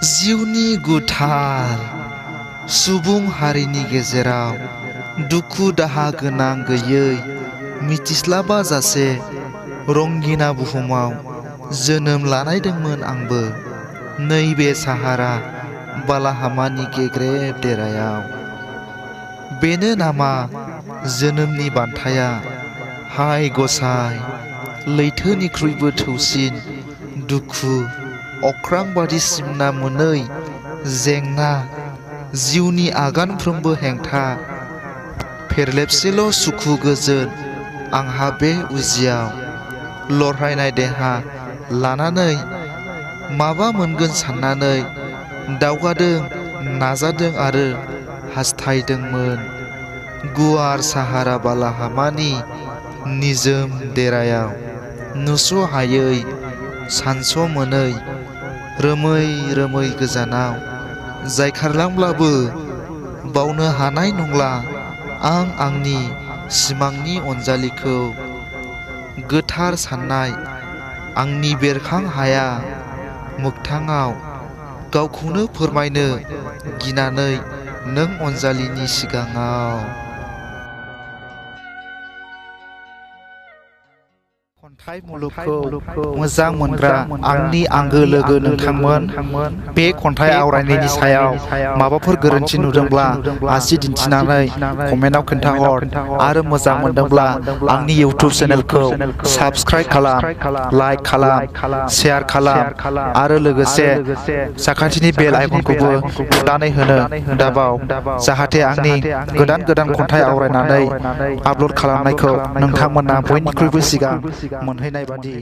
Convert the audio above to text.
जिउनि गुथाल सुबुं हारिनि गेजेराव दुखु दाहा गोनां गैयै मिथिस्लाबाजासे रंगिना बुहुमाव जोनोम लानायदोंमोन आंबो नैबे साहारा बालाहामानि गेग्रेब देरायाव। बेनो नामा जोनोमनि बान्थाया? हाय गसाइ, लैथोनिख्रुइबो थौसिन दुखु, अख्रां बादि सिमना मोनै जेंना, जिउनि आगानफ्रोमबो हेंथा, फेरलेबसेल' सुखु गोजोन आंहा बे उजियाव। लरहायनाय देहा लानानै माबा मोनगोन साननानै दावगादों, नाजादों आरो हास्थायदोंमोन गुवार साहारा बालाहामानि निजोम देरायाव। नुस' हायै, सानस' मोनै रोमै रोमै गोजानाव जायखारलांब्लाबो बावनो हानाय नंला आं आंनि सिमांनि अनजालिखौ। गोथार साननाय आंनि बेरखां हाया मोगथाङाव गावखौनो फोरमायनो गिनानै नों अनजालिनि सिगाङाव। खन्थाइ मुलुगखौ मोजां मोनग्रा आंनि आंगो लोगो नोंथांमोन, बे खन्थाइ आवरायनायनि सायाव माबाफोर गोरोन्थि नुदोंब्ला आसि दिन्थिनानै कमेन्टआव खोन्थाहर आरो मोजां मोनदोंब्ला आंनि इउटिउब चेनेलखौ साबस्क्राइब खालाम, लाइक खालाम, शेयार खालाम आरो लोगोसे साखाथिनि बेल आइकनखौबो थुनानै होनो दाबाव, जाहाथे आंनि गोदान गोदान खन्थाइ आवरायनानै आपल'ड खालामनायखौ नोंथांमोना बयनिख्रुइबो सिगां मोनहैनाय बादि।